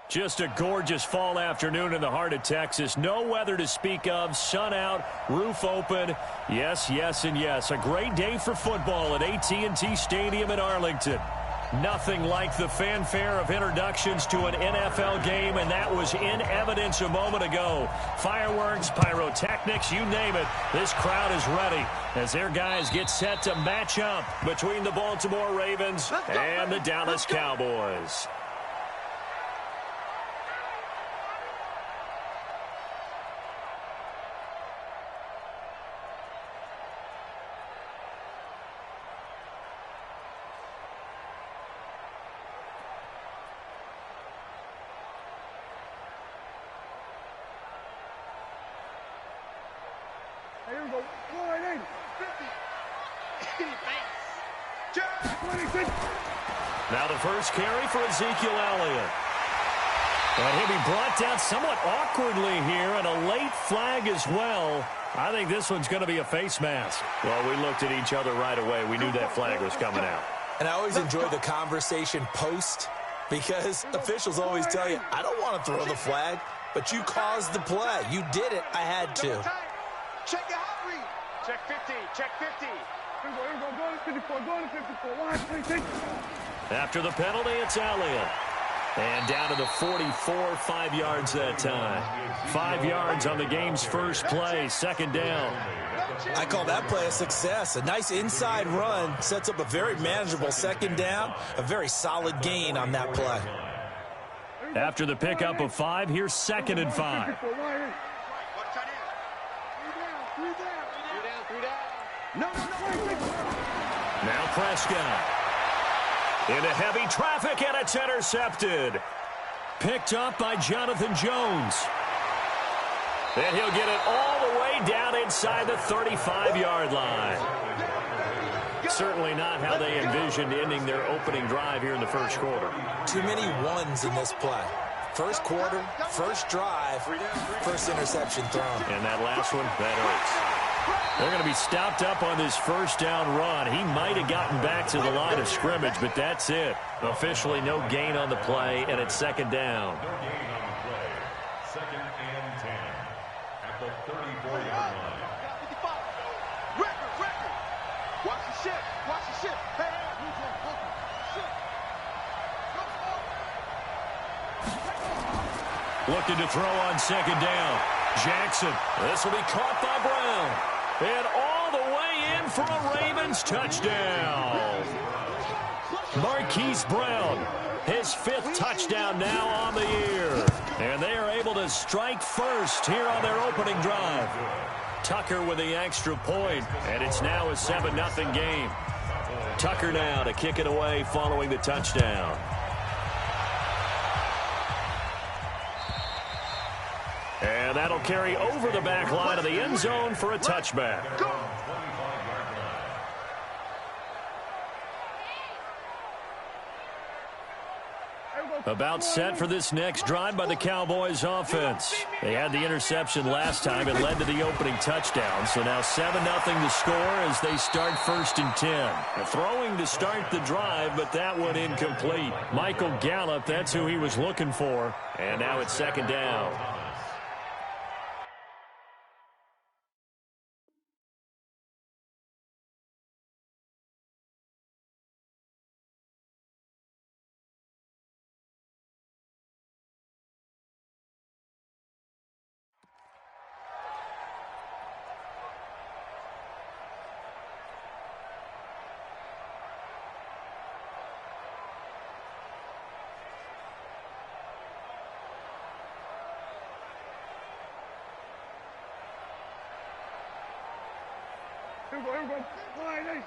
Just a gorgeous fall afternoon in the heart of Texas. No weather to speak of. Sun out, roof open. Yes, yes, and yes. A great day for football at AT&T Stadium in Arlington. Nothing like the fanfare of introductions to an NFL game, and that was in evidence a moment ago. Fireworks, pyrotechnics, you name it. This crowd is ready as their guys get set to match up between the Baltimore Ravens and the Dallas Cowboys. Here we go. 180. 50. Now the first carry for Ezekiel Elliott. And he'll be brought down somewhat awkwardly here, and a late flag as well. I think this one's going to be a face mask. Well, we looked at each other right away. We knew that flag was coming out. And I always enjoy the conversation post, because officials always tell you, I don't want to throw the flag, but you caused the play. You did it. I had to. Check your hot read. Check 50. Check 50. Here we go. Go to 54. Go to 54. 1, 3, After the penalty, it's Elliott. And down to the 44, 5 yards that time. 5 yards on the game's first play, second down. I call that play a success. A nice inside run sets up a very manageable second down, a very solid gain on that play. After the pickup of 5, here's 2nd and 5. Now Prescott. Into heavy traffic, and it's intercepted. Picked up by Jonathan Jones. And he'll get it all the way down inside the 35-yard line. Certainly not how they envisioned ending their opening drive here in the first quarter. Too many ones in this play. First quarter, first drive, first interception thrown. And that last one, that hurts. They're going to be stopped up on this first down run. He might have gotten back to the line of scrimmage, but that's it. Officially no gain on the play, and it's second down. Second and 10 at the 34-yard line. Record. Watch the ship. Watch the ship. Hey. Looking to throw on second down. Jackson. This will be caught by Brown. And all the way in for a Ravens touchdown. Marquise Brown, his 5th touchdown now on the year. And they are able to strike first here on their opening drive. Tucker with the extra point, and it's now a 7-0 game. Tucker now to kick it away following the touchdown. And that'll carry over the back line of the end zone for a touchback. About set for this next drive by the Cowboys offense. They had the interception last time. It led to the opening touchdown. So now 7-0 the score as they start 1st and 10. Throwing to start the drive, but that one incomplete. Michael Gallup, that's who he was looking for. And now it's second down. Here we go. 180.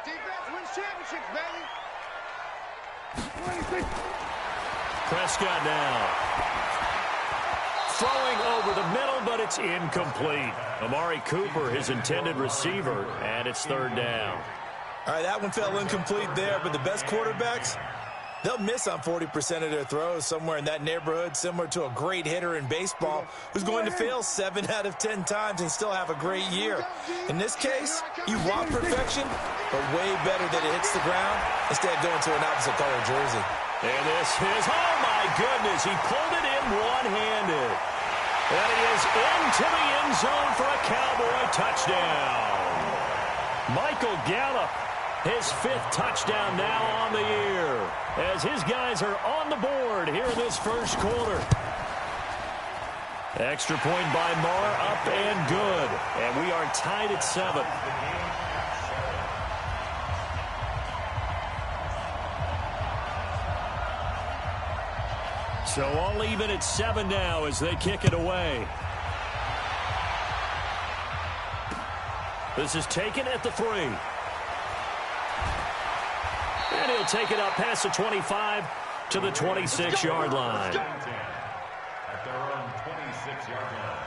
Defense wins championships, baby. 26. Prescott now. Throwing over the middle, but it's incomplete. Amari Cooper, his intended receiver, and it's 3rd down. All right, that one fell incomplete there, but the best quarterbacks, they'll miss on 40% of their throws, somewhere in that neighborhood, similar to a great hitter in baseball who's going to fail 7 out of 10 times and still have a great year. In this case, you want perfection, but way better that it hits the ground instead of going to an opposite color jersey. And this is, oh my goodness, he pulled it in one-handed. And he is into the end zone for a Cowboy touchdown. Michael Gallup, his 5th touchdown now on the year, as his guys are on the board here in this first quarter. Extra point by Marr, up and good. And we are tied at 7. So all even at 7 now as they kick it away. This is taken at the 3. And he'll take it up past the 25 to the 26-yard line. At their own 26-yard line.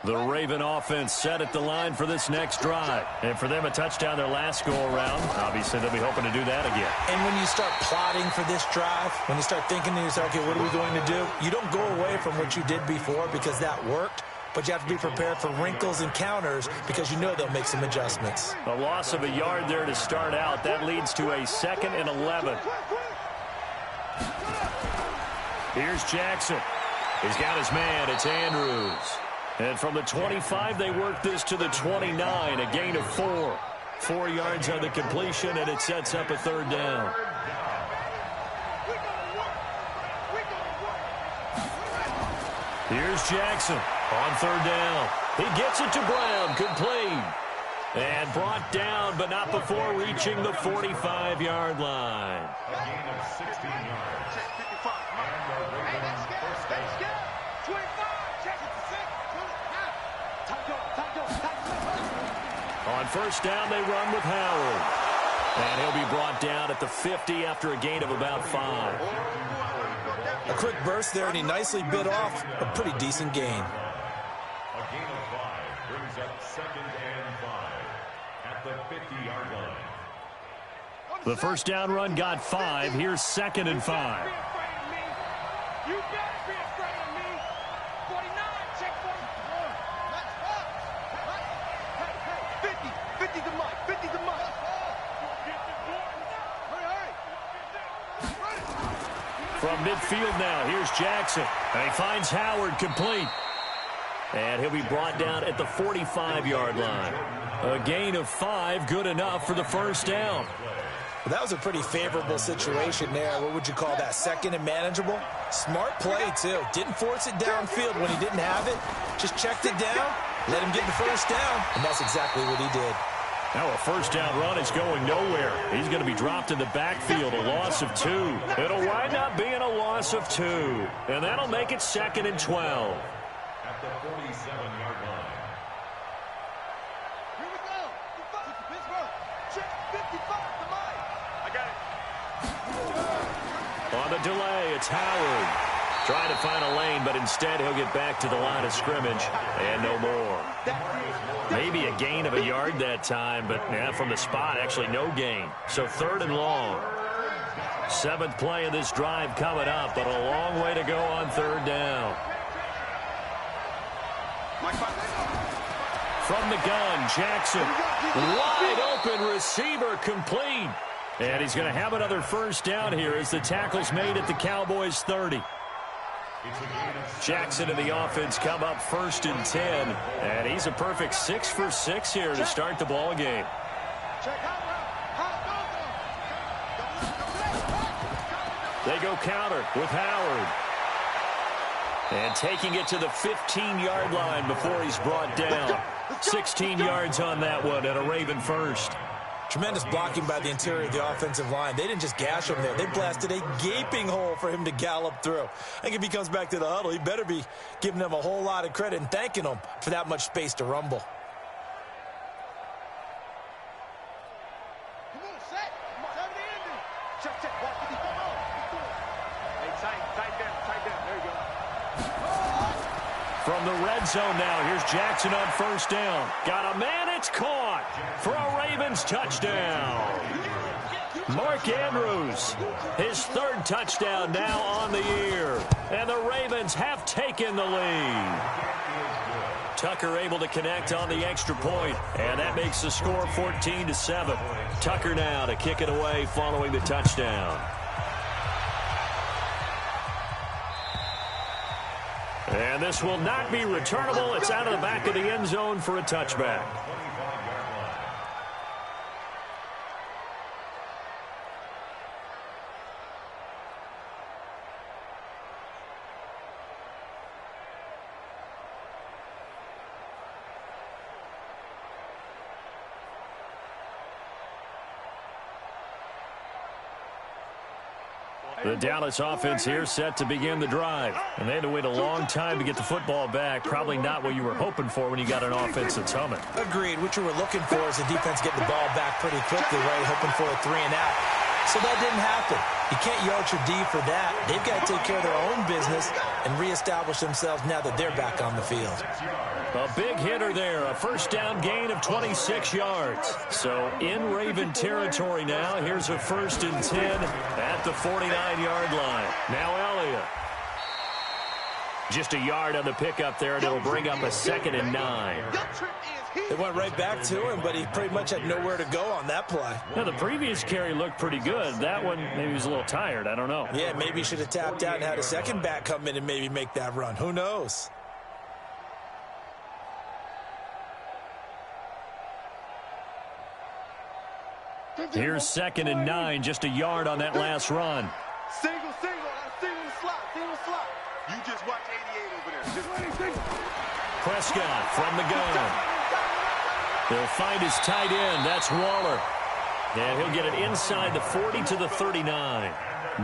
The Raven offense set at the line for this next drive. And for them, a touchdown their last go-around. Obviously, they'll be hoping to do that again. And when you start plotting for this drive, when you start thinking to yourself, okay, what are we going to do? You don't go away from what you did before because that worked. But you have to be prepared for wrinkles and counters because you know they'll make some adjustments. A loss of a yard there to start out. That leads to a 2nd and 11. Here's Jackson. He's got his man. It's Andrews. And from the 25, they work this to the 29, a gain of 4. 4 yards on the completion, and it sets up a 3rd down. Here's Jackson on 3rd down. He gets it to Brown, complete. And brought down, but not before reaching the 45-yard line. A gain of 16 yards. And the Ravens first down. On 1st down, they run with Howard. And he'll be brought down at the 50 after a gain of about 5. A quick burst there, and he nicely bit off a pretty decent gain. A gain of 5 brings up 2nd and 5 at the 50-yard line. The 1st down run got 5. Here's 2nd and 5. You better be afraid of me. 49, check 41. Let's go. Hey, 50 to Mike, 50 to Mike. From midfield now, here's Jackson. And he finds Howard, complete. And he'll be brought down at the 45-yard line. A gain of 5, good enough for the 1st down. Well, that was a pretty favorable situation there. What would you call that? 2nd and manageable? Smart play, too. Didn't force it downfield when he didn't have it. Just checked it down, let him get the 1st down, and that's exactly what he did. Now a 1st down run is going nowhere. He's going to be dropped in the backfield, a loss of 2. It'll wind up being a loss of 2. And that'll make it 2nd and 12. At the 47-yard line. Here we go. Pittsburgh. Check 55 to Mike. I got it. On the delay, it's Howard. Trying to find a lane, but instead he'll get back to the line of scrimmage. And no more. Maybe a gain of a yard that time, but from the spot, actually no gain. So 3rd and long. 7th play of this drive coming up, but a long way to go on 3rd down. From the gun, Jackson. Wide open receiver, complete. And he's going to have another 1st down here as the tackle's made at the Cowboys' 30. Jackson and the offense come up 1st and 10. And he's a perfect 6 for 6 here to start the ball game. They go counter with Howard. And taking it to the 15-yard line before he's brought down. 16 yards on that one and a Raven 1st. Tremendous blocking by the interior of the offensive line. They didn't just gash him there. They blasted a gaping hole for him to gallop through. I think if he comes back to the huddle, he better be giving them a whole lot of credit and thanking them for that much space to rumble. Come on, set. Come on, the ending. Check, check. Walk 54. Hey, tight down. There you go. From the red zone now, here's Jackson on 1st down. Got a man, it's caught for a Ravens touchdown. Mark Andrews, his third touchdown now on the year. And the Ravens have taken the lead. Tucker able to connect on the extra point, and that makes the score 14-7. Tucker now to kick it away following the touchdown. And this will not be returnable. It's out of the back of the end zone for a touchback. The Dallas offense here set to begin the drive. And they had to wait a long time to get the football back. Probably not what you were hoping for when you got an offense that's humming. Agreed. What you were looking for is the defense getting the ball back pretty quickly, right? Hoping for a 3-and-out. So that didn't happen. You can't yard your D for that. They've got to take care of their own business and reestablish themselves now that they're back on the field. A big hitter there. A first down gain of 26 yards. So in Raven territory now. Here's a 1st and 10 at the 49-yard line. Now Elliott. Just a yard on the pickup there, and it'll bring up a 2nd and 9. They went right back to him, but he pretty much had nowhere to go on that play. Now, the previous carry looked pretty good. That one, maybe he was a little tired. I don't know. Yeah, maybe he should have tapped out and had a second back come in and maybe make that run. Who knows? Here's 2nd and 9, just a yard on that last run. Single slot. You just watch 88 over there. Prescott from the gun. He'll find his tight end. That's Waller. And he'll get it inside the 40 to the 39.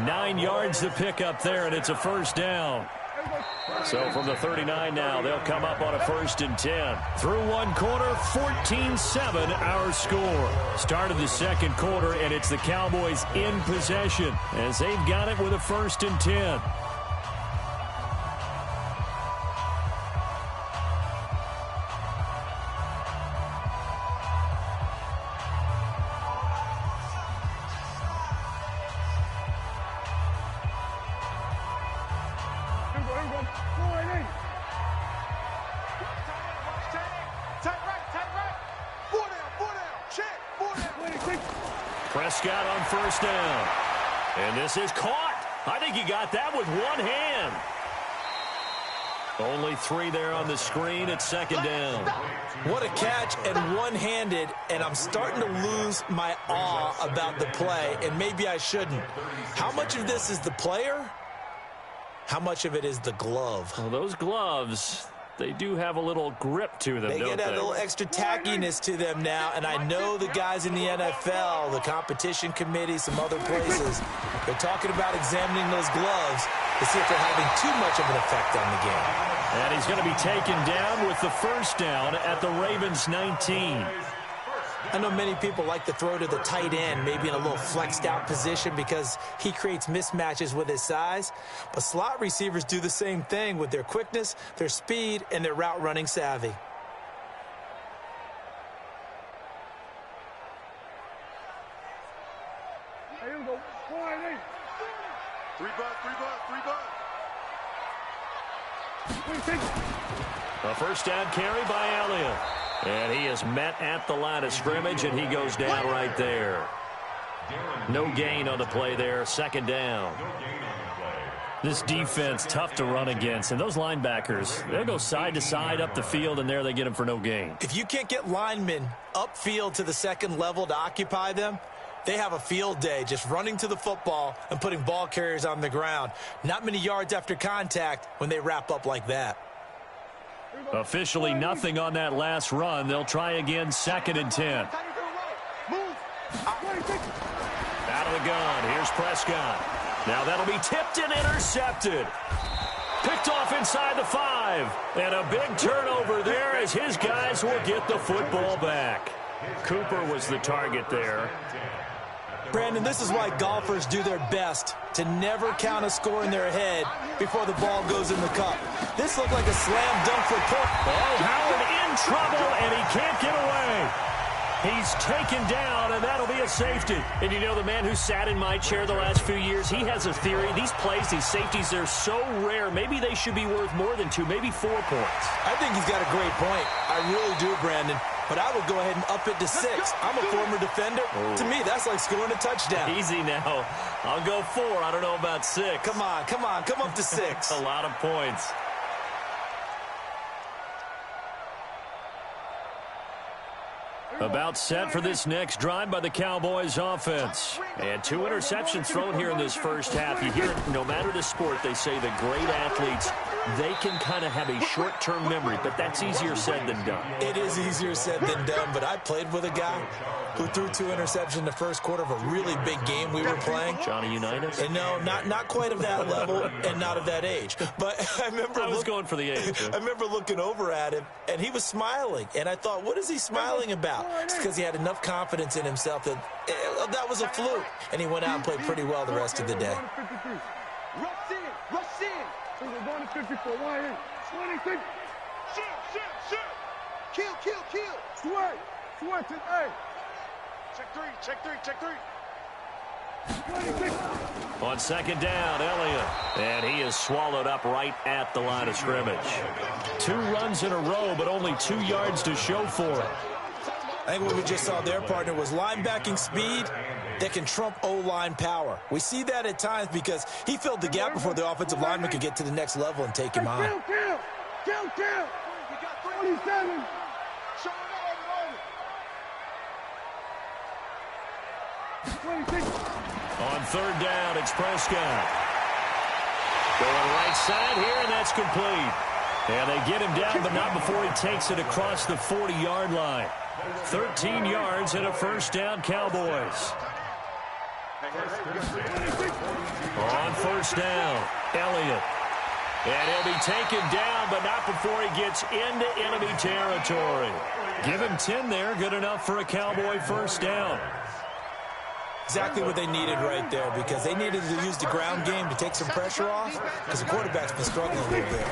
9 yards to pick up there, and it's a first down. So from the 39 now, they'll come up on a 1st and 10. Through one quarter, 14-7 our score. Start of the second quarter, and it's the Cowboys in possession as they've got it with a 1st and 10. Prescott on first down. And this is caught. I think he got that with one hand. Only 3 there on the screen at 2nd down. What a catch, and one-handed, and I'm starting to lose my awe about the play, and maybe I shouldn't. How much of this is the player? How much of it is the glove? Well, those gloves, they do have a little grip to them, They don't get a they? little extra tackiness to them now, and I know the guys in the NFL, the competition committee, some other places, they're talking about examining those gloves to see if they're having too much of an effect on the game. And he's going to be taken down with the first down at the Ravens 19. I know many people like to throw to the tight end, maybe in a little flexed out position because he creates mismatches with his size. But slot receivers do the same thing with their quickness, their speed, and their route running savvy. A first down carry by Elliott. And he is met at the line of scrimmage, and he goes down right there. No gain on the play there. 2nd down. This defense, tough to run against. And those linebackers, they'll go side to side up the field, and there they get them for no gain. If you can't get linemen upfield to the second level to occupy them, they have a field day just running to the football and putting ball carriers on the ground. Not many yards after contact when they wrap up like that. Officially nothing on that last run. They'll try again, 2nd and 10. Out of the gun. Here's Prescott. Now that'll be tipped and intercepted. Picked off inside the 5. And a big turnover there as his guys will get the football back. Cooper was the target there. Brandon, this is why golfers do their best to never count a score in their head before the ball goes in the cup. This looked like a slam dunk for Porter. Oh, Howard in trouble, and he can't get away. He's taken down, and that'll be a safety. And you know, the man who sat in my chair the last few years, he has a theory. These plays, these safeties, they're so rare. Maybe they should be worth more than 2, maybe 4 points. I think he's got a great point. I really do, Brandon. But I would go ahead and up it to 6. I'm a former defender. Oh. To me, that's like scoring a touchdown. Easy now. I'll go 4. I don't know about 6. Come on. Come up to 6. A lot of points. About set for this next drive by the Cowboys offense. And 2 interceptions thrown here in this first half. You hear it, no matter the sport, they say that great athletes, they can kind of have a short-term memory, but that's easier said than done. It is easier said than done, but I played with a guy who threw 2 interceptions in the first quarter of a really big game we were playing. Johnny Unitas? And no, not quite of that level and not of that age. But I was going for the age. I remember looking over at him, and he was smiling. And I thought, what is he smiling about? It's because he had enough confidence in himself that that was a fluke. And he went out and played pretty well the rest of the day. Rush in. We're going to 54. 26. Shoot. Kill. Sweat. Hey. Check three. 26. On second down, Elliott. And he is swallowed up right at the line of scrimmage. 2 runs in a row, but only 2 yards to show for it. I think what we just saw there, partner, was linebacking speed that can trump O-line power. We see that at times because he filled the gap before the offensive lineman could get to the next level and take him on. Kill. We got 27. Show it 26. On third down, it's Prescott. Going right side here, and that's complete. And they get him down, but not before he takes it across the 40-yard line. 13 yards and a first down, Cowboys. On first down, Elliott. And he'll be taken down, but not before he gets into enemy territory. Give him 10 there, good enough for a Cowboy first down. Exactly what they needed right there, because they needed to use the ground game to take some pressure off, because the quarterback's been struggling a little bit.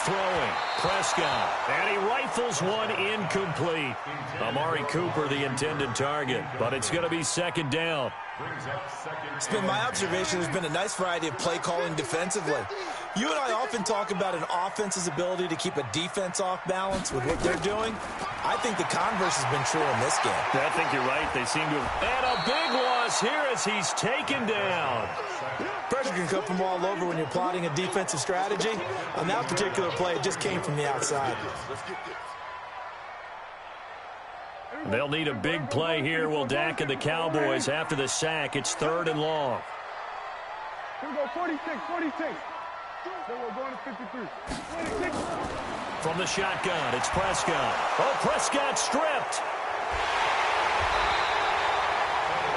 Throwing, Prescott, and he rifles one incomplete. Amari Cooper, the intended target, but it's going to be second down. It's been my observation there's been a nice variety of play calling defensively. You and I often talk about an offense's ability to keep a defense off balance with what they're doing. I think the converse has been true in this game. I think you're right. They seem to have... And a big loss here as he's taken down. Pressure can come from all over when you're plotting a defensive strategy. On that particular play, it just came from the outside. They'll need a big play here. Will Dak and the Cowboys after the sack. It's third and long. Here we go, 46. Then we're going to 53. 26. From the shotgun, it's Prescott. Oh, Prescott stripped.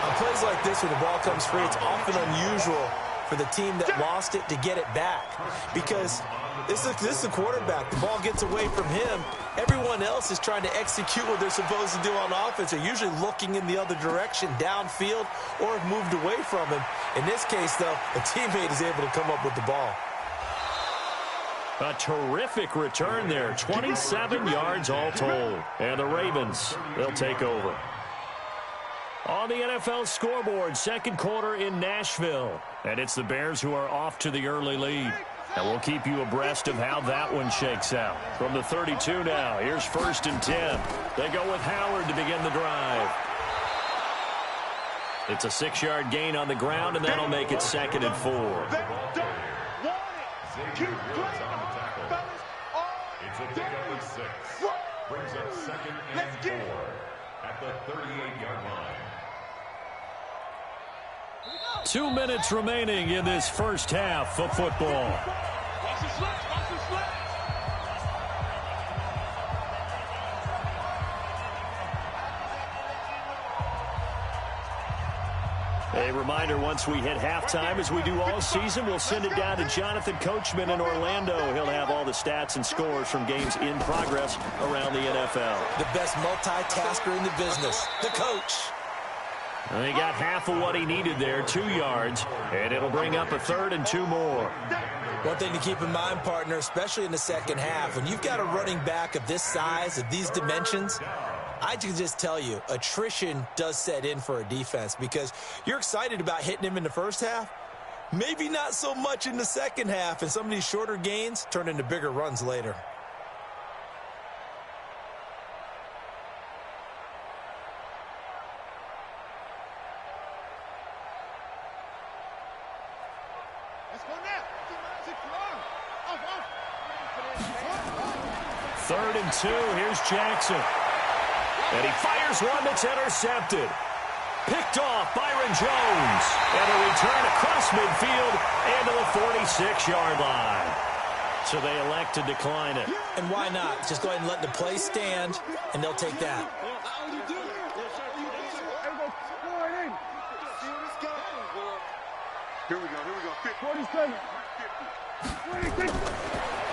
On plays like this where the ball comes free, it's often unusual for the team that lost it to get it back. Because this is the quarterback. The ball gets away from him. Everyone else is trying to execute what they're supposed to do on offense. They're usually looking in the other direction, downfield, or have moved away from him. In this case, though, a teammate is able to come up with the ball. A terrific return there. 27 yards all told. And the Ravens, they'll take over. On the NFL scoreboard, second quarter in Nashville. And it's the Bears who are off to the early lead. And we'll keep you abreast of how that one shakes out. From the 32 now, here's first and 10. They go with Howard to begin the drive. It's a 6-yard gain on the ground, and that'll make it second and 4. It's a pickup of 6. Brings up second and 4 at the 38-yard line. 2 minutes remaining in this first half of football. Watch the slip. A reminder, once we hit halftime, as we do all season, we'll send it down to Jonathan Coachman in Orlando. He'll have all the stats and scores from games in progress around the NFL. The best multitasker in the business, the coach. And he got half of what he needed there, 2 yards, and it'll bring up a third and 2 more. One thing to keep in mind, partner, especially in the second half, when you've got a running back of this size, of these dimensions, I can just tell you, attrition does set in for a defense because you're excited about hitting him in the first half. Maybe not so much in the second half, and some of these shorter gains turn into bigger runs later. Third and 2, here's Jackson. And he fires one that's intercepted. Picked off Byron Jones. And a return across midfield and to the 46-yard line. So they elect to decline it. And why not? Just go ahead and let the play stand, and they'll take that. Here we go. 47.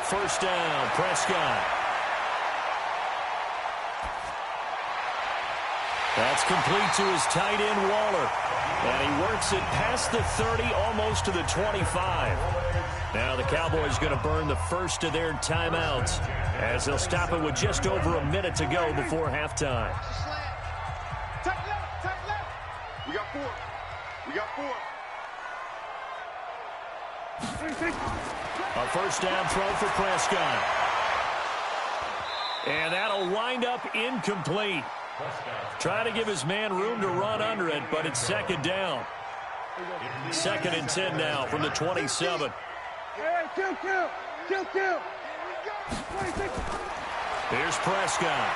First down, Prescott. That's complete to his tight end, Waller. And he works it past the 30, almost to the 25. Now the Cowboys going to burn the first of their timeouts as they'll stop it with just over a minute to go before halftime. Tight left. We got 4. A first down throw for Prescott. And that'll wind up incomplete. Trying to give his man room to run under it, but it's second down. Second and 10 now from the 27. Kill. Here's Prescott.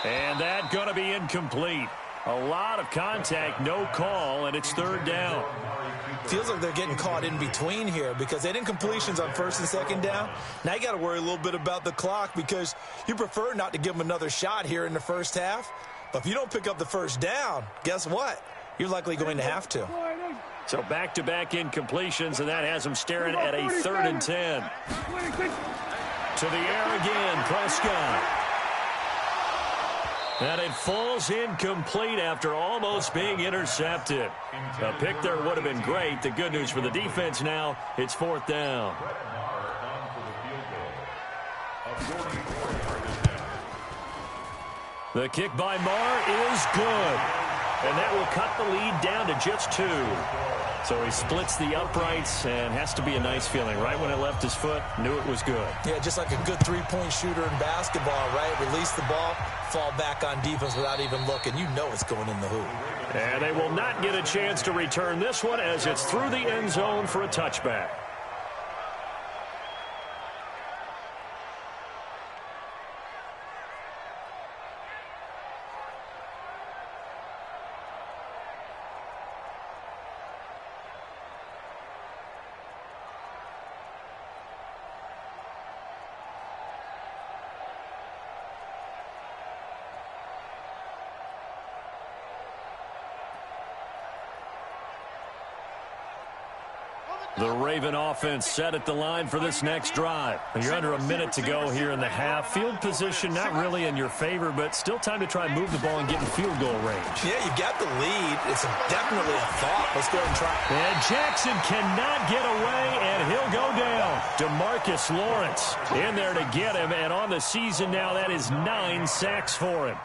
And that going to be incomplete. A lot of contact, no call, and it's third down. Feels like they're getting caught in between here because they had incompletions on first and second down. Now you got to worry a little bit about the clock because you prefer not to give them another shot here in the first half. But if you don't pick up the first down, guess what? You're likely going to have to. So back-to-back incompletions, and that has them staring at a third and 10. To the air again, Prescott. And it falls incomplete after almost being intercepted. A pick there would have been great. The good news for the defense now, it's fourth down. The kick by Marr is good. And that will cut the lead down to just 2. So he splits the uprights and has to be a nice feeling. Right when it left his foot, knew it was good. Yeah, just like a good three-point shooter in basketball, right? Release the ball, fall back on defense without even looking. You know it's going in the hoop. And they will not get a chance to return this one as it's through the end zone for a touchback. The Raven offense set at the line for this next drive. You're under a minute to go here in the half. Field position not really in your favor, but still time to try and move the ball and get in field goal range. Yeah, you got the lead. It's definitely a thought. Let's go ahead and try. And Jackson cannot get away, and he'll go down. DeMarcus Lawrence in there to get him, and on the season now, that is 9 sacks for him.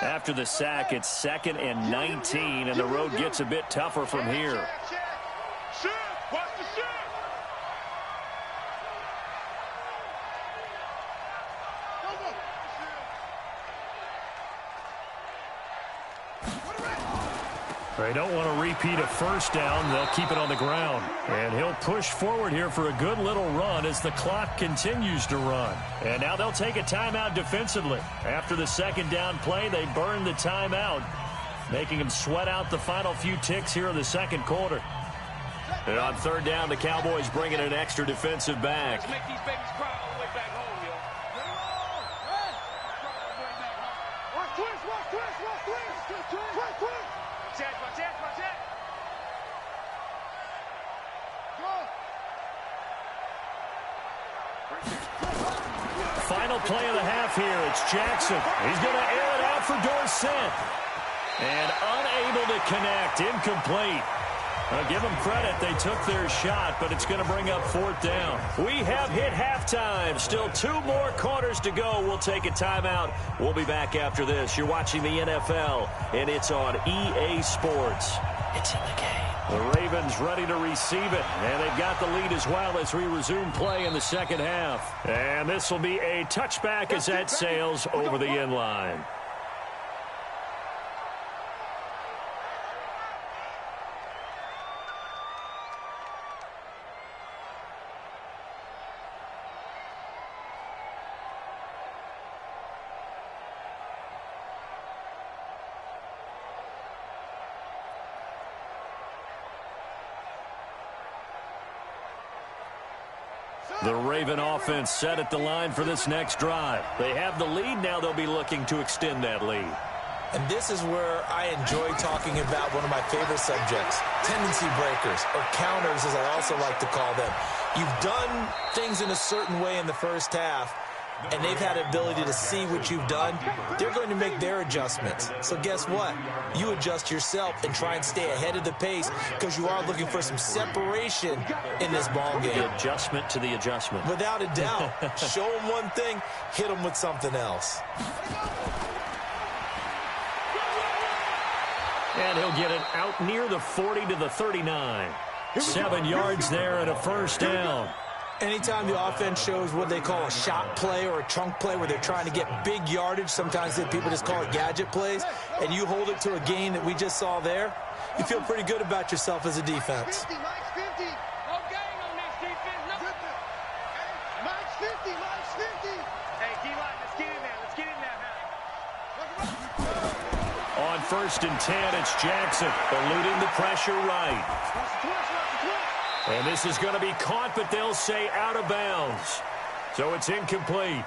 After the sack, it's 2nd and 19, and the road gets a bit tougher from here. They don't want to repeat a first down. They'll keep it on the ground. And he'll push forward here for a good little run as the clock continues to run. And now they'll take a timeout defensively. After the second down play, they burn the timeout, making them sweat out the final few ticks here in the second quarter. And on third down, the Cowboys bring in an extra defensive back. Make these babies cry all the way back home, yo. Watch twist. Watch it. Final play of the half here. It's Jackson. He's going to air it out for Dorsett. And unable to connect. Incomplete. I'll give them credit. They took their shot, but it's going to bring up 4th down. We have hit halftime. Still 2 more quarters to go. We'll take a timeout. We'll be back after this. You're watching the NFL, and it's on EA Sports. It's in the game. The Ravens ready to receive it, and they've got the lead as well as we resume play in the second half. And this will be a touchback as that sails over the end line. The Raven offense set at the line for this next drive. They have the lead. Now they'll be looking to extend that lead. And this is where I enjoy talking about one of my favorite subjects, tendency breakers, or counters as I also like to call them. You've done things in a certain way in the first half, and they've had the ability to see what you've done. They're going to make their adjustments. So guess what? You adjust yourself and try and stay ahead of the pace because you are looking for some separation in this ball game. The adjustment to the adjustment. Without a doubt. Show them one thing, hit them with something else. And he'll get it out near the 40 to the 39. 7 yards there and a 1st down. Anytime the offense shows what they call a shot play or a chunk play where they're trying to get big yardage, sometimes people just call it gadget plays, and you hold it to a gain that we just saw there, you feel pretty good about yourself as a defense. 50, Mike's 50. No gang on this defense. No. Mike's 50, Mike's 50. Hey, D-line, let's get in there. Let's get in there, man. On 1st and 10, it's Jackson eluding the pressure right. And this is going to be caught, but they'll say out of bounds. So it's incomplete.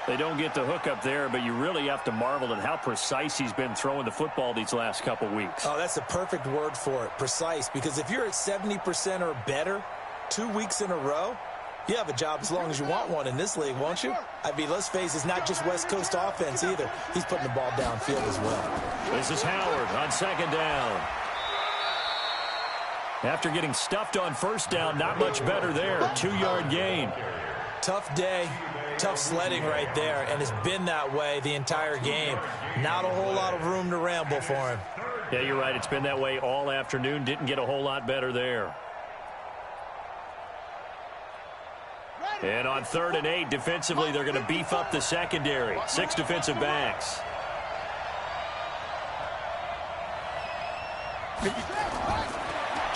They don't get the hook up there, but you really have to marvel at how precise he's been throwing the football these last couple weeks. Oh, that's a perfect word for it, precise. Because if you're at 70% or better 2 weeks in a row, you have a job as long as you want one in this league, won't you? I mean, let's face it, it's not just West Coast offense either. He's putting the ball downfield as well. This is Howard on 2nd down. After getting stuffed on 1st down, not much better there. 2-yard gain. Tough day, tough sledding right there, and it's been that way the entire game. Not a whole lot of room to ramble for him. Yeah, you're right. It's been that way all afternoon. Didn't get a whole lot better there. And on 3rd and 8, defensively, they're going to beef up the secondary. 6 defensive backs.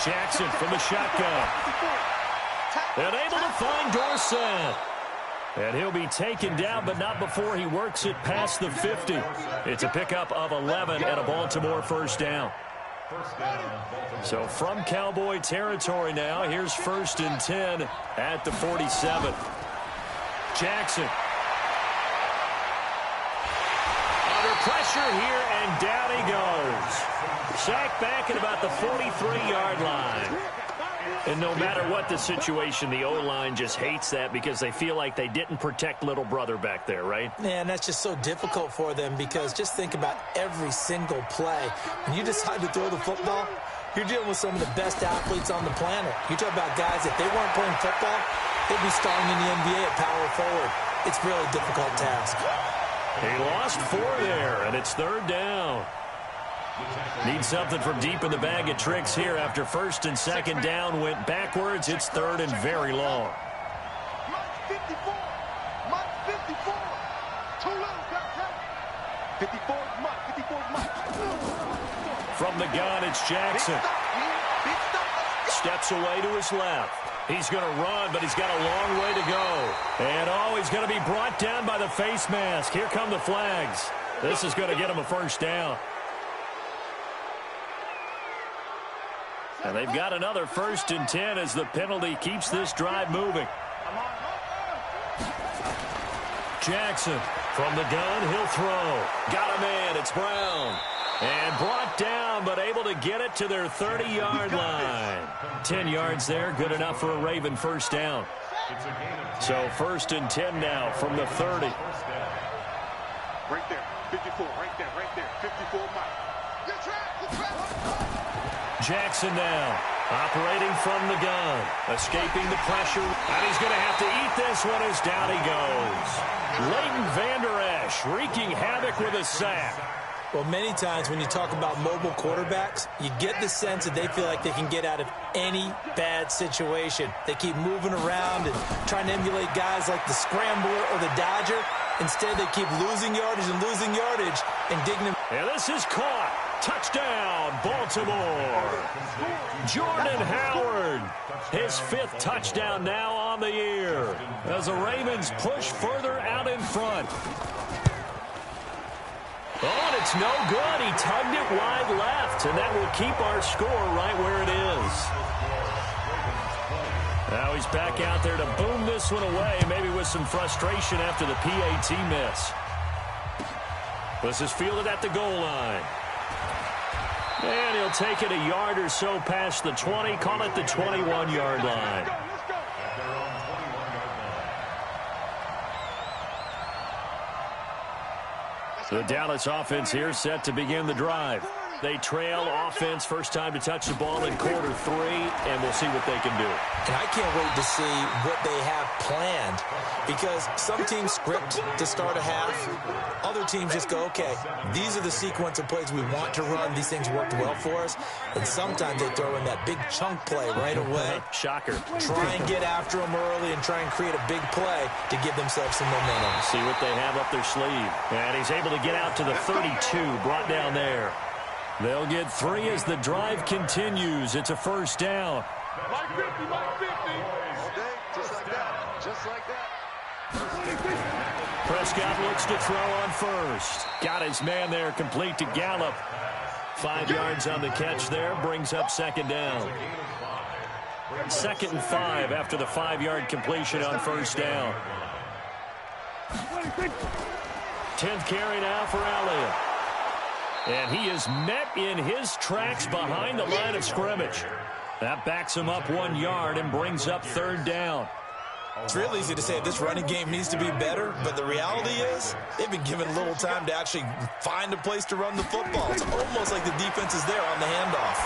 Jackson from the shotgun. And able to find Dorsett. And he'll be taken down, but not before he works it past the 50. It's a pickup of 11 and a Baltimore 1st down. So from Cowboy territory now, here's 1st and 10 at the 47. Jackson. Under pressure here, and down he goes. Sacked back at about the 43-yard line. And no matter what the situation, the O-line just hates that because they feel like they didn't protect little brother back there, right? Yeah, and that's just so difficult for them because just think about every single play. When you decide to throw the football, you're dealing with some of the best athletes on the planet. You talk about guys, if they weren't playing football, they'd be starting in the NBA at power forward. It's a really difficult task. He lost 4 there, and it's 3rd down. Need something from deep in the bag of tricks here after 1st and 2nd down went backwards. It's 3rd and very long. Mike's 54. Mike's 54. Too little, got 54 is Mike. 54 is Mike. From the gun, it's Jackson. Steps away to his left. He's going to run, but he's got a long way to go. And, he's going to be brought down by the face mask. Here come the flags. This is going to get him a 1st down. And they've got another 1st and 10 as the penalty keeps this drive moving. Jackson from the gun, he'll throw. Got a man, it's Brown. And brought down, but able to get it to their 30-yard line. 10 yards there, good enough for a Raven 1st down. So 1st and 10 now from the 30. Right there, 54, right there, 54 Mike. Good track, good track. Jackson now, operating from the gun, escaping the pressure, and he's going to have to eat this one as down he goes. Leighton Vander Esch wreaking havoc with a sack. Well, many times when you talk about mobile quarterbacks, you get the sense that they feel like they can get out of any bad situation. They keep moving around and trying to emulate guys like the Scrambler or the Dodger. Instead, they keep losing yardage and digging them. And this is caught. Touchdown, Baltimore. Jordan Howard, his 5th touchdown now on the year as the Ravens push further out in front. Oh, and it's no good. He tugged it wide left, and that will keep our score right where it is. Now he's back out there to boom this one away, maybe with some frustration after the PAT miss. This is fielded at the goal line. And he'll take it a yard or so past the 20, call it the 21-yard line. The Dallas offense here set to begin the drive. They trail offense, first time to touch the ball in quarter 3, and we'll see what they can do. And I can't wait to see what they have planned, because some teams script to start a half. Other teams just go, okay, these are the sequence of plays we want to run. These things worked well for us. And sometimes they throw in that big chunk play right away. Shocker. Try and get after them early and try and create a big play to give themselves some momentum. See what they have up their sleeve. And he's able to get out to the 32, brought down there. They'll get 3 as the drive continues. It's a first down. Mike 50, Mike 50. Okay, just like that. Just like that. Prescott looks to throw on first. Got his man there, complete to Gallup. 5 yards on the catch there, brings up second down. 2nd and 5 after the 5-yard completion on first down. 10th carry now for Elliott. And he is met in his tracks behind the line of scrimmage. That backs him up 1 yard and brings up third down. It's real easy to say this running game needs to be better, but the reality is they've been given little time to actually find a place to run the football. It's almost like the defense is there on the handoff.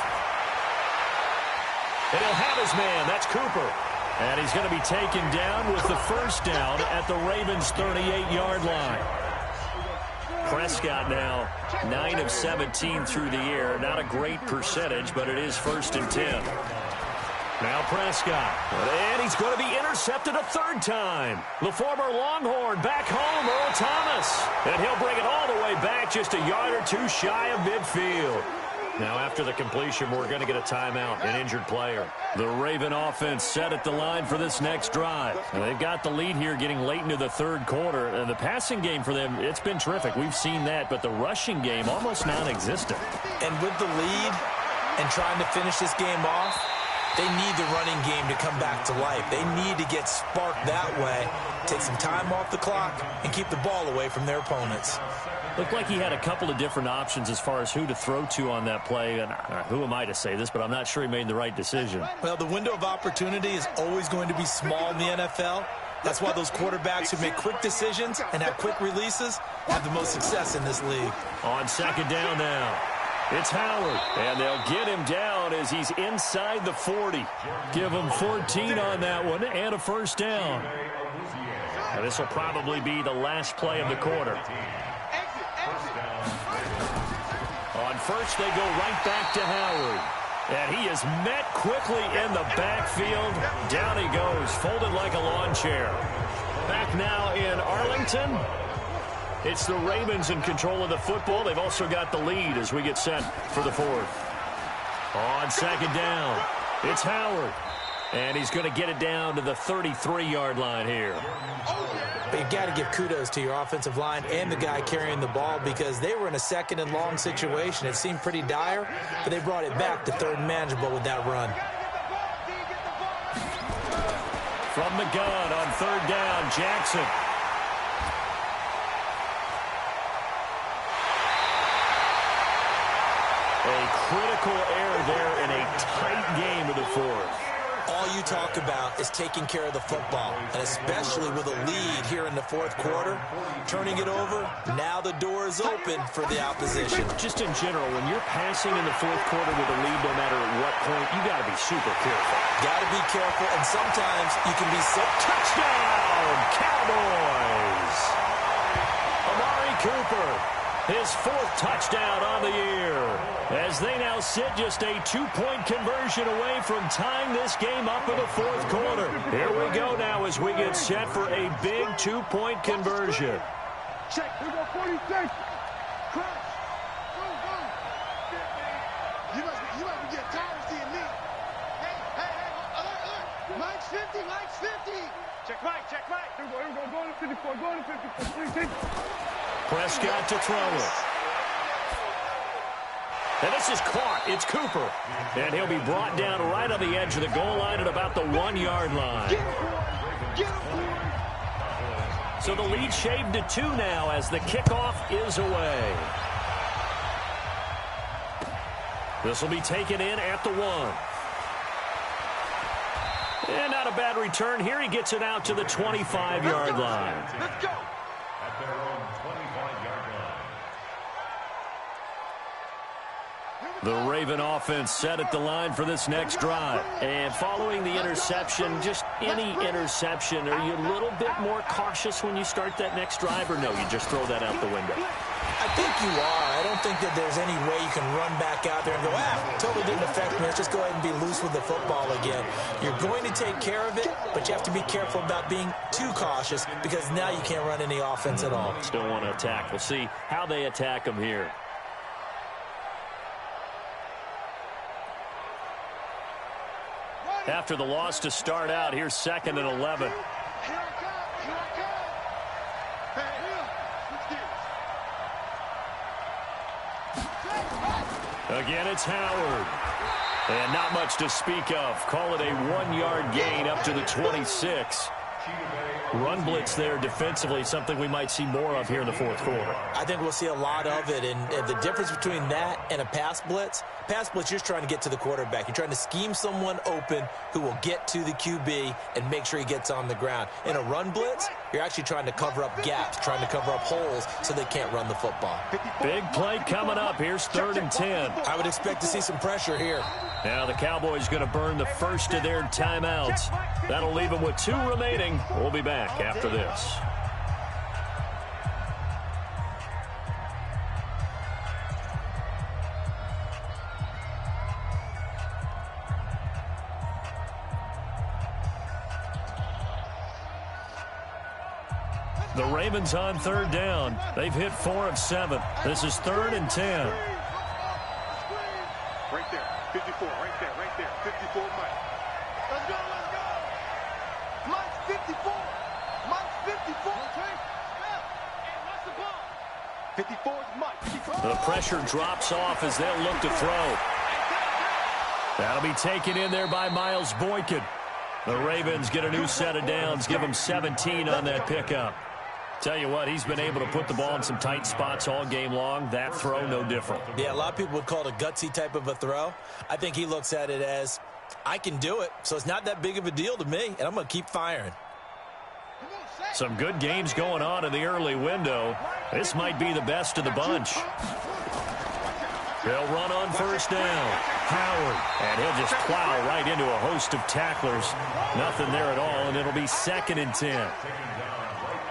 And he'll have his man. That's Cooper. And he's going to be taken down with the first down at the Ravens' 38-yard line. Prescott now 9 of 17 through the air. Not a great percentage, but it is 1st and 10. Now Prescott. And he's going to be intercepted a 3rd time. The former Longhorn back home, Earl Thomas. And he'll bring it all the way back just a yard or 2 shy of midfield. Now after the completion, we're going to get a timeout, an injured player. The Raven offense set at the line for this next drive. And they've got the lead here getting late into the 3rd quarter. And the passing game for them, it's been terrific. We've seen that, but the rushing game almost non-existent. And with the lead and trying to finish this game off, they need the running game to come back to life. They need to get sparked that way, take some time off the clock, and keep the ball away from their opponents. Looked like he had a couple of different options as far as who to throw to on that play. And who am I to say this, but I'm not sure he made the right decision. Well, the window of opportunity is always going to be small in the NFL. That's why those quarterbacks who make quick decisions and have quick releases have the most success in this league. On second down now, it's Howard. And they'll get him down as he's inside the 40. Give him 14 on that one and a first down. And this will probably be the last play of the quarter. On first, they go right back to Howard. And he is met quickly in the backfield. Down he goes, folded like a lawn chair. Back now in Arlington. It's the Ravens in control of the football. They've also got the lead as we get set for the 4th. On second down, it's Howard. And he's going to get it down to the 33-yard line here. But you've got to give kudos to your offensive line and the guy carrying the ball, because they were in a 2nd and long situation. It seemed pretty dire, but they brought it back to 3rd and manageable with that run. From the gun on 3rd down, Jackson. A critical error there in a tight game of the 4th. all you talk about is taking care of the football, and especially with a lead here in the fourth quarter, turning it over, now the door is open for the opposition. Just in general, when you're passing in the fourth quarter with a lead, no matter at what point, you got to be super careful. Got to be careful, and sometimes you can be so... Touchdown, Cowboys! Amari Cooper, his 4th touchdown on the year, as they now sit just a 2-point conversion away from tying this game up in the fourth quarter. Here we go now as we get set for a big 2-point conversion. Check. We got 46. Crash. Go. You must be getting tired of seeing me. Hey, alert. Mike's 50. Check Mike. Here we go. Go to 54. Please take. Prescott to throw it. And this is caught. It's Cooper. And he'll be brought down right on the edge of the goal line at about the 1-yard line. Get him. So the lead shaved to 2 now as the kickoff is away. This will be taken in at the 1. And not a bad return here. He gets it out to the 25-yard line. Let's go. At their own 25-yard line. The Raven offense set at the line for this next drive. And following the interception, just any interception, are you a little bit more cautious when you start that next drive, or no, you just throw that out the window? I think you are. I don't think that there's any way you can run back out there and go, totally didn't affect me. Let's just go ahead and be loose with the football again. You're going to take care of it, but you have to be careful about being too cautious because now you can't run any offense at all. Still want to attack. We'll see how they attack them here. After the loss to start out, here's 2nd and 11. Here I come. Again, it's Howard. And not much to speak of. Call it a 1-yard gain up to the 26. Run blitz there defensively, something we might see more of here in the fourth quarter. I think we'll see a lot of it, and the difference between that and a pass blitz, you're just trying to get to the quarterback. You're trying to scheme someone open who will get to the QB and make sure he gets on the ground. In a run blitz, you're actually trying to cover up gaps, trying to cover up holes so they can't run the football. Big play coming up. Here's 3rd and 10. I would expect to see some pressure here. Now the Cowboys going to burn the first of their timeouts. That'll leave them with 2 remaining. We'll be back after this. The Ravens on 3rd down. They've hit 4 of 7. This is 3rd and 10. Right there. 54. Right there. 54, Mike. Let's go. Mike's 54. Mike's 54. And what's the ball? 54 is Mike. 54. The pressure drops off as they'll look to throw. That'll be taken in there by Miles Boykin. The Ravens get a new set of downs, give them 17 on that pickup. Tell you what, he's been able to put the ball in some tight spots all game long. That throw, no different. Yeah, a lot of people would call it a gutsy type of a throw. I think he looks at it as, I can do it, so it's not that big of a deal to me, and I'm going to keep firing. Some good games going on in the early window. This might be the best of the bunch. They'll run on 1st down. Howard, and he'll just plow right into a host of tacklers. Nothing there at all, and it'll be 2nd and 10.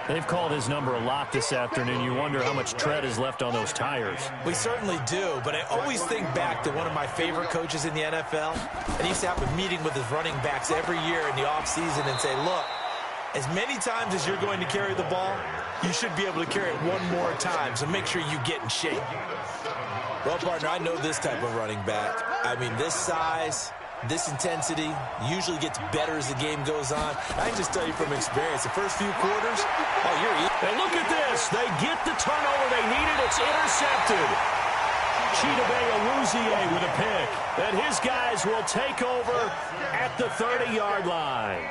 They've called his number a lot this afternoon. You wonder how much tread is left on those tires. We certainly do, but I always think back to one of my favorite coaches in the NFL. And he used to have a meeting with his running backs every year in the offseason and say, look, as many times as you're going to carry the ball, you should be able to carry it one more time, so make sure you get in shape. Well, partner, I know this type of running back. I mean, this size, this intensity usually gets better as the game goes on. I can just tell you from experience, the first few quarters, you're eating. And look at this. They get the turnover they needed. It's intercepted. Chidobe Awuzie with a pick. And his guys will take over at the 30-yard line.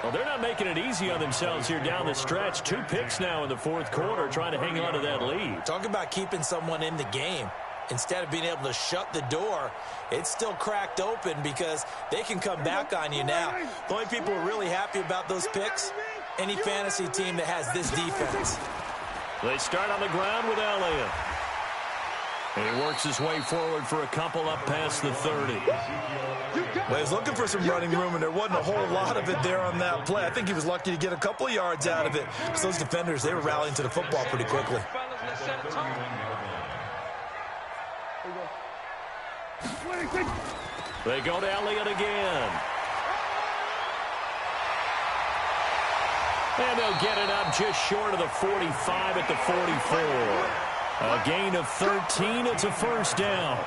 Well, they're not making it easy on themselves here down the stretch. 2 picks now in the fourth quarter, trying to hang on to that lead. Talk about keeping someone in the game. instead of being able to shut the door, it's still cracked open because they can come back on you now. The only people who are really happy about those picks, any fantasy team that has this defense. They start on the ground with Elliott. And he works his way forward for a couple up past the 30. Well, he was looking for some running room, and there wasn't a whole lot of it there on that play. I think he was lucky to get a couple of yards out of it because those defenders, they were rallying to the football pretty quickly. They go to Elliott again. And they'll get it up just short of the 45 at the 44. A gain of 13. It's a first down.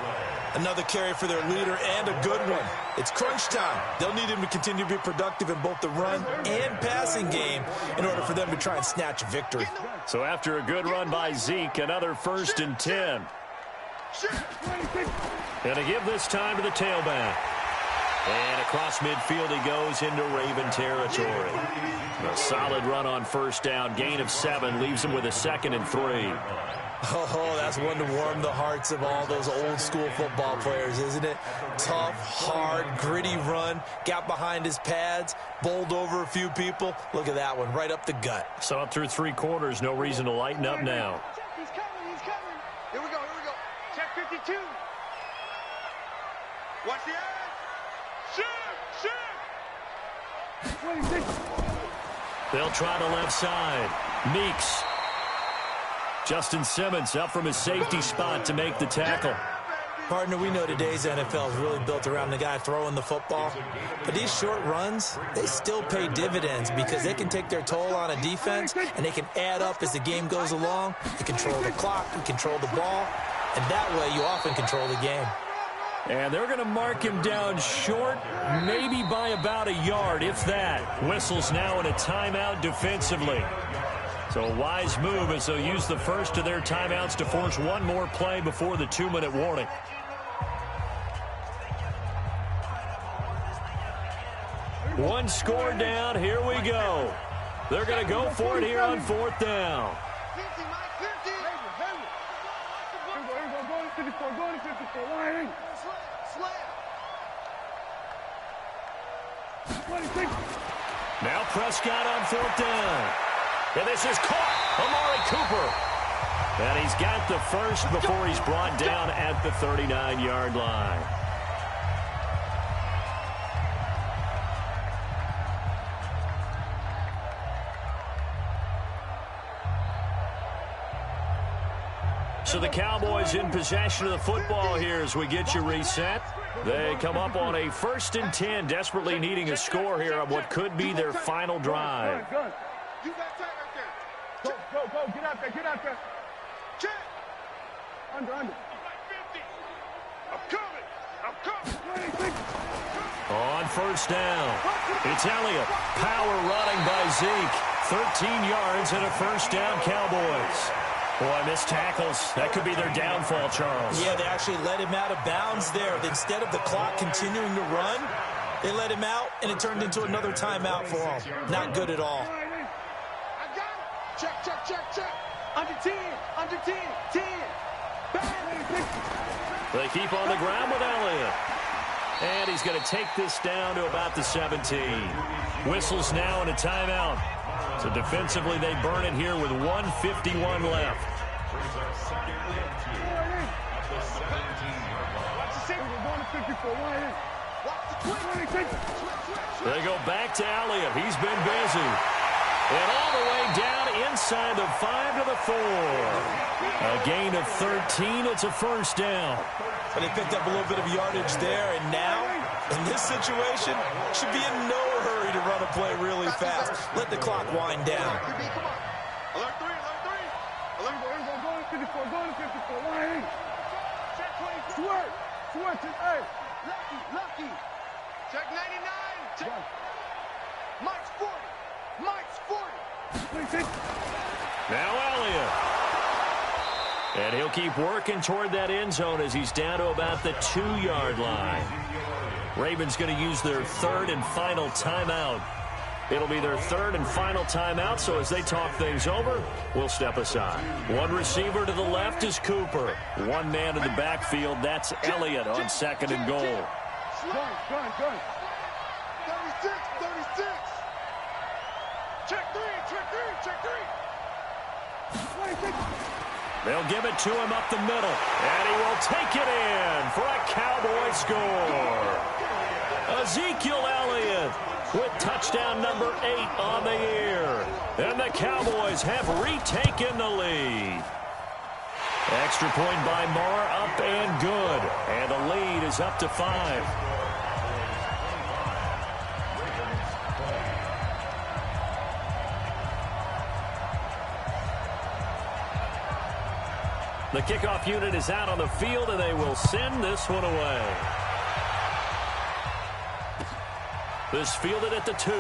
Another carry for their leader and a good one. It's crunch time. They'll need him to continue to be productive in both the run and passing game in order for them to try and snatch a victory. So after a good run by Zeke, another 1st and 10. And to give this time to the tailback. And across midfield he goes into Raven territory. A solid run on first down. Gain of 7 leaves him with a 2nd and 3. Oh, that's one to warm the hearts of all those old school football players, isn't it? Tough, hard, gritty run. Got behind his pads, bowled over a few people. Look at that one, right up the gut. So up through 3 quarters, no reason to lighten up now. He's coming, he's coming. Here we go, here we go. Check 52. Watch the edge. Shoot, shoot. 26. They'll try the left side. Meeks. Justin Simmons up from his safety spot to make the tackle. Partner, we know today's NFL is really built around the guy throwing the football. But these short runs, they still pay dividends because they can take their toll on a defense and they can add up as the game goes along. You control the clock, you control the ball, and that way you often control the game. And they're going to mark him down short, maybe by about a yard, if that. Whistles now in a timeout defensively. So a wise move as they'll use the first of their timeouts to force one more play before the 2-minute warning. One score down. Here we go. They're going to go for it here on 4th down. 50, Mike, 50. Go to 54, go to 54. Line in. Slap. Now Prescott on 4th down. And this is caught. Amari Cooper. And he's got the first before he's brought down at the 39-yard line. So the Cowboys in possession of the football here as we get you reset. They come up on a 1st and 10, desperately needing a score here on what could be their final drive. You got tight right there. Go. Get out there. Check. Under. I'm 50. I'm coming. On 1st down, it's Elliott. Power running by Zeke. 13 yards and a 1st down, Cowboys. Boy, missed tackles. That could be their downfall, Charles. Yeah, they actually let him out of bounds there. Instead of the clock continuing to run, they let him out, and it turned into another timeout for him. Not good at all. Check. Under 10. 10. They keep on the ground with Elliott. And he's going to take this down to about the 17. Whistles now in a timeout. So defensively, they burn it here with 1:51 left. They go back to Elliott. He's been busy. And all the way down inside the 5 to the 4. A gain of 13. It's a 1st down. But they picked up a little bit of yardage there, and now, in this situation, should be in no hurry to run a play really fast. Let the clock wind down. Come on. Alert 3. Go to 54. Line in. Check 20. Swerve. Hey. Lucky. Check 99. Check. Mike's 40. 26. Now Elliott. And he'll keep working toward that end zone as he's down to about the 2-yard line. Ravens going to use their 3rd and final timeout. It'll be their third and final timeout, so as they talk things over, we'll step aside. One receiver to the left is Cooper. One man in the backfield, that's Elliott on second and goal. Gun. 36. Check three. 26. They'll give it to him up the middle, and he will take it in for a Cowboy score. Ezekiel Elliott with touchdown number 8 on the year. And the Cowboys have retaken the lead. Extra point by Marr, up and good. And the lead is up to 5. The kickoff unit is out on the field, and they will send this one away. This fielded at the 2.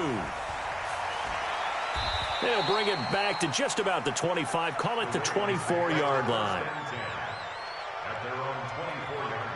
They'll bring it back to just about the 25, call it the 24-yard line. At their own 24-yard line.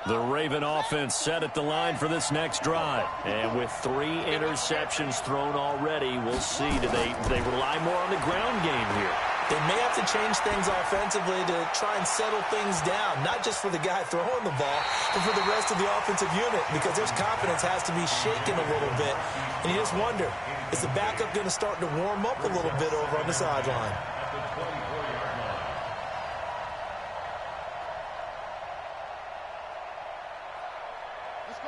The Raven offense set at the line for this next drive. And with 3 interceptions thrown already, we'll see. Do they rely more on the ground game here? They may have to change things offensively to try and settle things down, not just for the guy throwing the ball, but for the rest of the offensive unit, because their confidence has to be shaken a little bit. And you just wonder, is the backup going to start to warm up a little bit over on the sideline?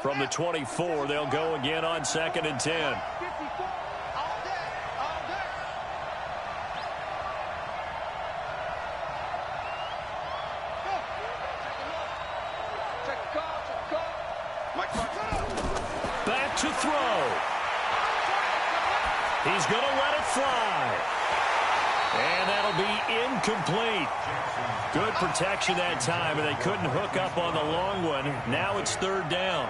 From the 24, they'll go again on second and 10. 54. All day. Check the call. Mike, Back to throw. He's going to let it fly. And that'll be incomplete. Good protection that time, and they couldn't hook up on the long one. Now it's third down.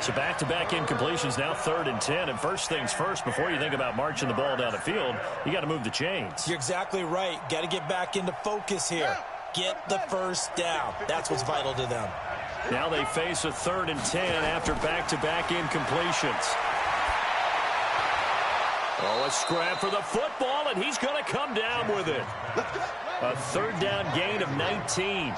So back-to-back incompletions, now 3rd and 10. And first things first, before you think about marching the ball down the field, you got to move the chains. You're exactly right. Got to get back into focus here. Get the first down. That's what's vital to them. Now they face a 3rd and 10 after back-to-back incompletions. Oh, a scrap for the football, and he's going to come down with it. A 3rd down gain of 19.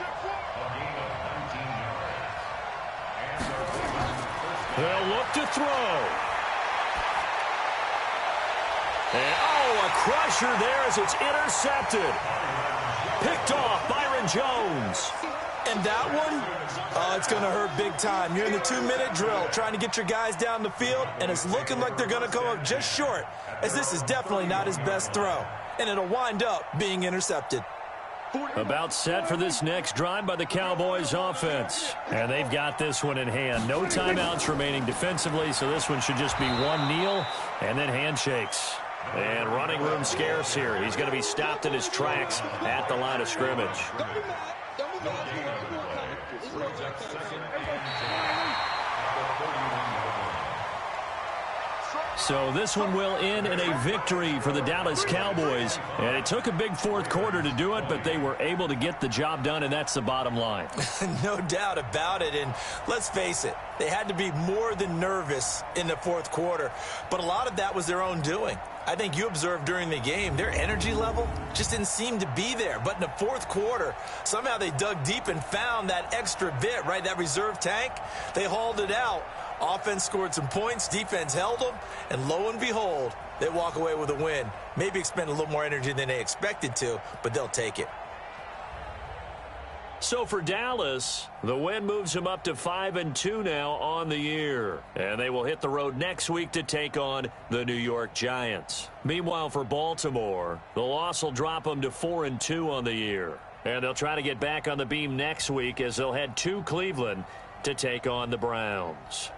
They'll look to throw. And, a crusher there as it's intercepted. Picked off Byron Jones. And that one, it's going to hurt big time. You're in the 2-minute drill trying to get your guys down the field, and it's looking like they're going to come up just short, as this is definitely not his best throw. And it'll wind up being intercepted. About set for this next drive by the Cowboys offense. And they've got this one in hand. No timeouts remaining defensively, so this one should just be one kneel and then handshakes. And running room scarce here. He's going to be stopped in his tracks at the line of scrimmage. So this one will end in a victory for the Dallas Cowboys. And it took a big 4th quarter to do it, but they were able to get the job done, and that's the bottom line. No doubt about it. And let's face it, they had to be more than nervous in the 4th quarter. But a lot of that was their own doing. I think you observed during the game, their energy level just didn't seem to be there. But in the 4th quarter, somehow they dug deep and found that extra bit, right? That reserve tank, they hauled it out. Offense scored some points, defense held them, and lo and behold, they walk away with a win. Maybe expend a little more energy than they expected to, but they'll take it. So for Dallas, the win moves them up to 5-2 now on the year. And they will hit the road next week to take on the New York Giants. Meanwhile, for Baltimore, the loss will drop them to 4-2 on the year. And they'll try to get back on the beam next week as they'll head to Cleveland to take on the Browns.